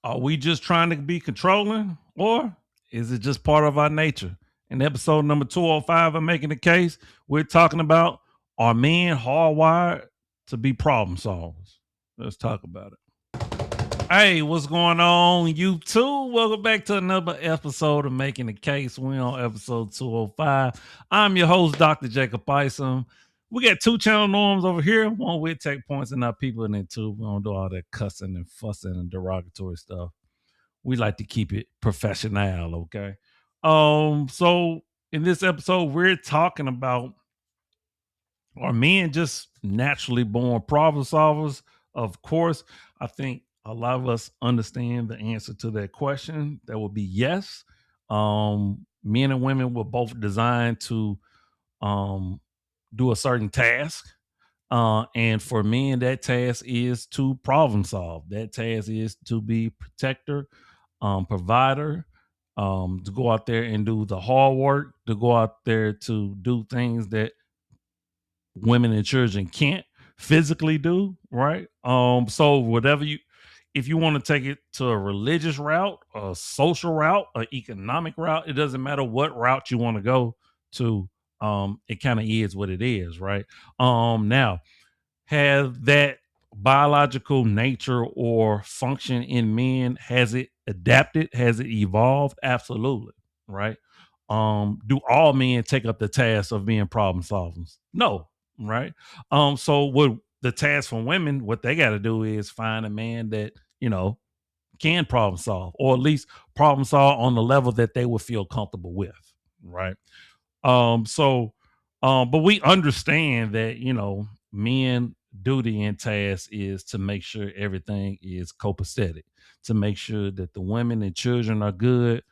Are we just trying to be controlling, or is it just part of our nature? In episode number 205 of Making the Case, we're talking about, are men hardwired to be problem solvers? Let's talk about it. Hey, what's going on, you two? Welcome back to another episode of Making the Case. We're on episode 205. I'm your host, Dr. Jacob Isom. We got two channel norms over here. One with tech points and our people, and then two, we don't do all that cussing and fussing and derogatory stuff. We like to keep it professional, okay? So in this episode, we're talking about, are men just naturally born problem solvers? Of course, I think a lot of us understand the answer to that question. That would be yes. Men and women were both designed to um, do a certain task. And for men, that task is to problem solve. That task is to be protector, provider, to go out there and do the hard work, to go out there to do things that women and children can't physically do, right? So whatever you, if you want to take it to a religious route, a social route, an economic route, it doesn't matter what route you want to go to. It kind of is what it is, right? Now, have that biological nature or function in men, has it adapted, has it evolved? Absolutely, right? Do all men take up the task of being problem solvers? No, right? So what the task for women, what they got to do is find a man that, you know, can problem solve, or at least problem solve on the level that they would feel comfortable with, right? So but we understand that, you know, men duty and task is to make sure everything is copacetic, to make sure that the women and children are good,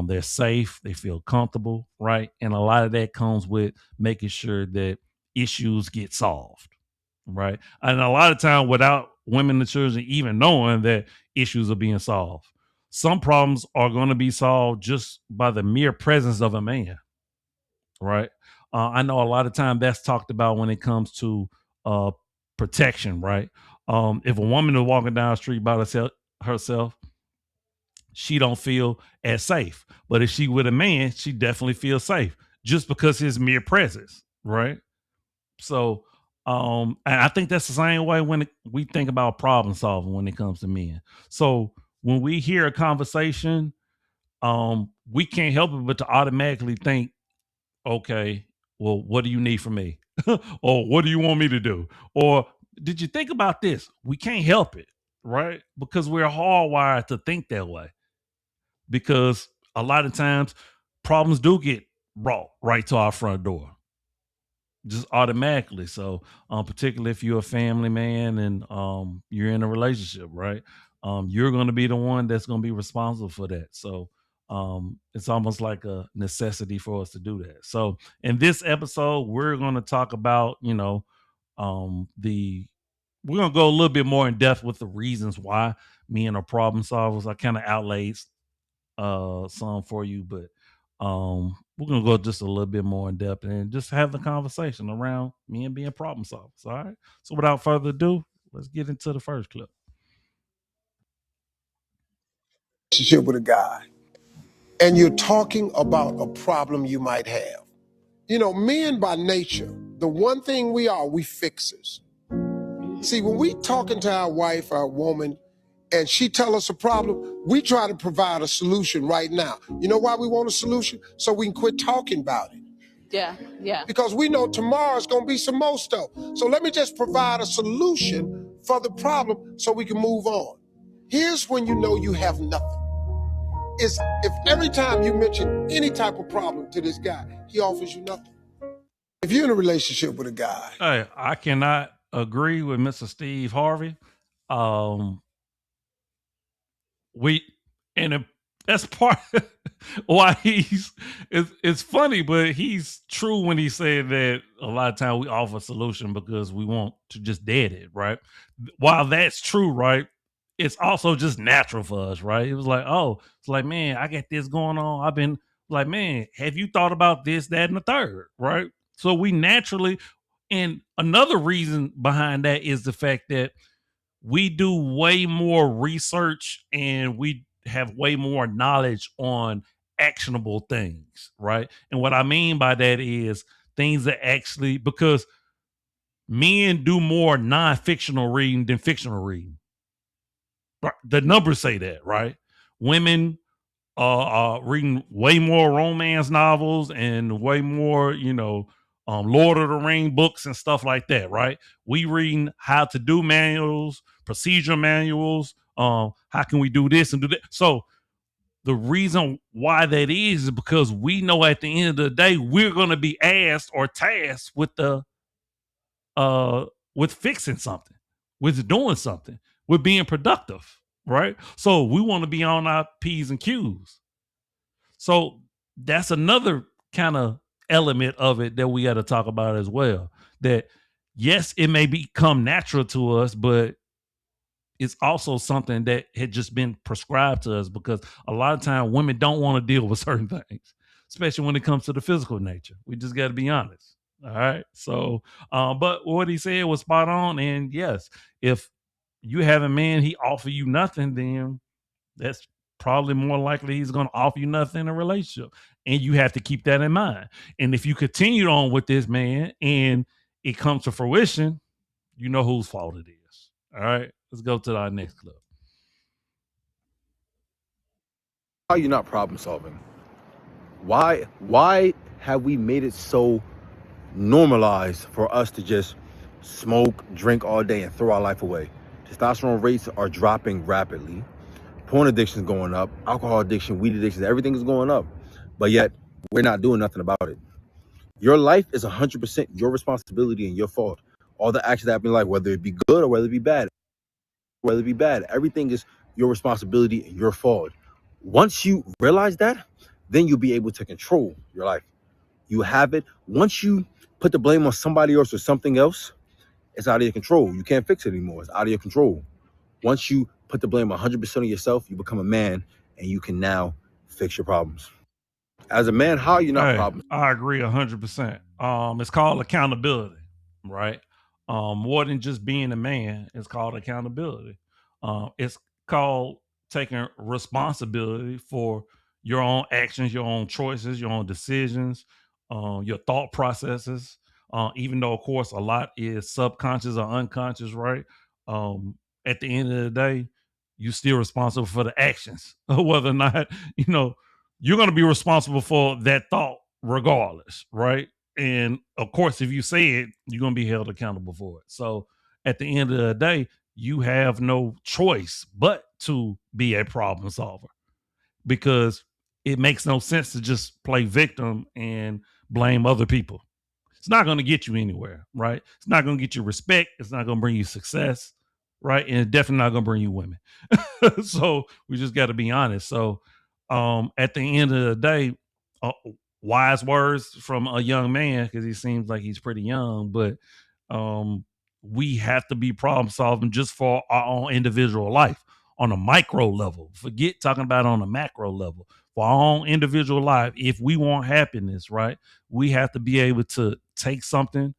they're safe, they feel comfortable, right? And a lot of that comes with making sure that issues get solved, right? And a lot of time without women and children even knowing that issues are being solved. Some problems are going to be solved just by the mere presence of a man, right? I know a lot of time that's talked about when it comes to uh, protection, right? If a woman is walking down the street by herself, she don't feel as safe. But if she with a man, she definitely feels safe just because his mere presence, right? So, and I think that's the same way when we think about problem solving when it comes to men. So when we hear a conversation, we can't help it but to automatically think, okay, well, what do you need from me? Or what do you want me to do? Or did you think about this? We can't help it, right? Because we're hardwired to think that way. Because a lot of times problems do get brought right to our front door, just automatically. So, particularly if you're a family man and you're in a relationship, right? You're going to be the one that's going to be responsible for that. So, it's almost like a necessity for us to do that. So, in this episode, we're going to talk about, you know, the we're going to go a little bit more in depth with the reasons why men are problem solvers. I kind of outlaid some for you, but we're gonna go just a little bit more in depth and just have the conversation around men being problem solvers. All right. So without further ado, let's get into the first clip. Relationship with a guy and you're talking about a problem you might have. You know, men by nature, the one thing we are, we fixers. See, when we talking to our wife, our woman, and she tell us a problem, we try to provide a solution right now. You know why we want a solution? So we can quit talking about it. Yeah. Because we know tomorrow's gonna be some more stuff. So let me just provide a solution for the problem so we can move on. Here's when you know you have nothing. Is if every time you mention any type of problem to this guy, he offers you nothing. If you're in a relationship with a guy, Hey, I cannot agree with Mr. Steve Harvey. Um, we and that's part why it's funny, but he's true when he said that a lot of time we offer a solution because we want to just dead it, right? While that's true, right? It's also just natural for us, right? It was like, oh, it's like, man, I got this going on. I've been like, man, have you thought about this, that, and the third, right? So we naturally, and another reason behind that is the fact that we do way more research and we have way more knowledge on actionable things, right? And what I mean by that is things that actually, because men do more non-fictional reading than fictional reading. The numbers say that, right? Women reading way more romance novels and way more, Lord of the Ring books and stuff like that, right? We reading how to do manuals, procedure manuals. How can we do this and do that? So the reason why that is because we know at the end of the day we're going to be asked or tasked uh with fixing something, with doing something, with being productive, right? So we want to be on our P's and Q's. So that's another kind of element of it that we got to talk about as well. That yes, it may become natural to us, but it's also something that had just been prescribed to us because a lot of time women don't want to deal with certain things, especially when it comes to the physical nature. We just got to be honest. All right. So, but what he said was spot on. And yes, if you have a man, he offer you nothing, then that's probably more likely he's going to offer you nothing in a relationship. And you have to keep that in mind. And if you continue on with this man and it comes to fruition, you know whose fault it is. All right. Let's go to our next clip. How are you not problem solving? Why have we made it so normalized for us to just smoke, drink all day and throw our life away? Testosterone rates are dropping rapidly. Porn addiction is going up. Alcohol addiction, weed addiction, everything is going up. But yet we're not doing nothing about it. Your life is 100% your responsibility and your fault. All the actions that happen in life, whether it be good or whether it be bad, everything is your responsibility and your fault. Once you realize that, then you'll be able to control your life. You have it. Once you put the blame on somebody else or something else, it's out of your control. You can't fix it anymore. It's out of your control. Once you put the blame 100% on yourself, you become a man and you can now fix your problems. As a man, how are you not problem? I agree 100%. It's called accountability, right? More than just being a man, it's called accountability. It's called taking responsibility for your own actions, your own choices, your own decisions, your thought processes. Even though, of course, a lot is subconscious or unconscious, right? At the end of the day, you still responsible for the actions, whether or not you're going to be responsible for that thought regardless, right? And of course, if you say it, you're going to be held accountable for it. So at the end of the day, you have no choice but to be a problem solver because it makes no sense to just play victim and blame other people. It's not going to get you anywhere, right? It's not going to get you respect. It's not going to bring you success, right? And it's definitely not going to bring you women. So we just got to be honest. So at the end of the day, uh, wise words from a young man because he seems like he's pretty young, but we have to be problem solving just for our own individual life on a micro level. Forget talking about on a macro level. For our own individual life, if we want happiness, right, we have to be able to take something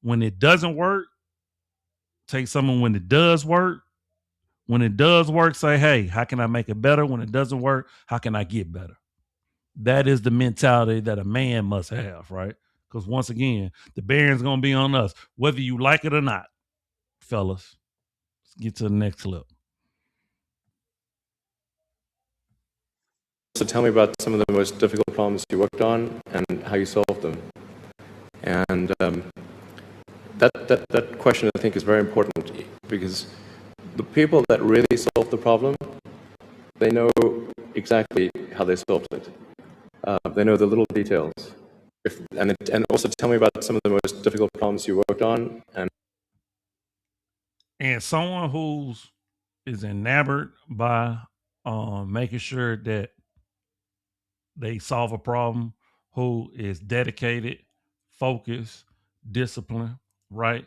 when it doesn't work, take something when it does work. When it does work, say, hey, how can I make it better? When it doesn't work, how can I get better? That is the mentality that a man must have, right? Because once again, the bearing's going to be on us, whether you like it or not, fellas. Let's get to the next clip. So tell me about some of the most difficult problems you worked on and how you solved them. And that question, I think, is very important because the people that really solve the problem, they know exactly how they solved it. They know the little details. And also tell me about some of the most difficult problems you worked on. And someone who's is enamored by making sure that they solve a problem, who is dedicated, focused, disciplined, right?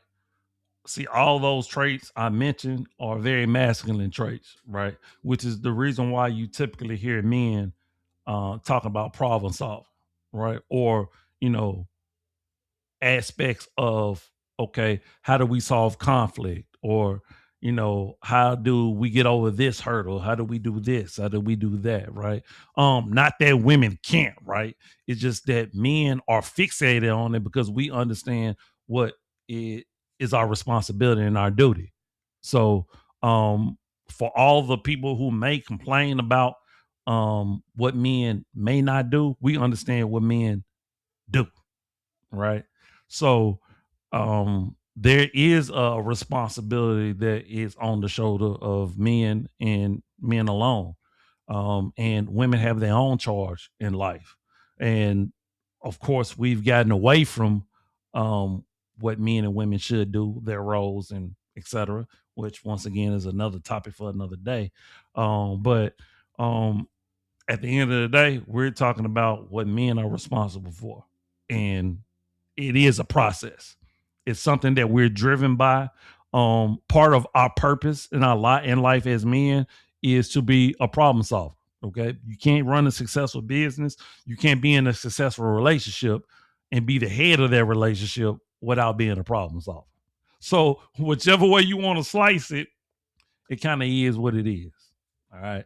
See, all those traits I mentioned are very masculine traits, right? Which is the reason why you typically hear men talking about problem solving, right? Or, you know, aspects of, okay, how do we solve conflict? Or, how do we get over this hurdle? How do we do this? How do we do that? Right. Not that women can't, right? It's just that men are fixated on it because we understand what it is our responsibility and our duty. So for all the people who may complain about what men may not do, we understand what men do, right? So there is a responsibility that is on the shoulder of men and men alone. And women have their own charge in life. And of course, we've gotten away from what men and women should do, their roles and etc., which once again is another topic for another day. But at the end of the day, we're talking about what men are responsible for. And it is a process. It's something that we're driven by. Part of our purpose in our lot in life as men is to be a problem solver. Okay. You can't run a successful business. You can't be in a successful relationship and be the head of that relationship without being a problem solver. So whichever way you want to slice it, it kind of is what it is. All right.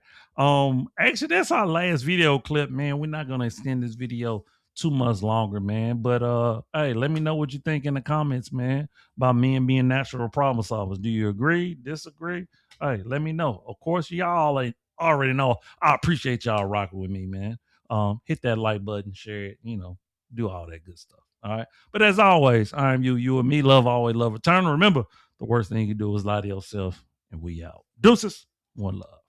Actually, that's our last video clip, man. We're not gonna extend this video too much longer, man. But hey, let me know what you think in the comments, man, about men being natural problem solvers. Do you agree? Disagree? Hey, let me know. Of course, y'all already know. I appreciate y'all rocking with me, man. Hit that like button, share it, do all that good stuff. All right. But as always, I'm you and me. Love, always love, eternal. Remember, the worst thing you can do is lie to yourself. And we out. Deuces. One love.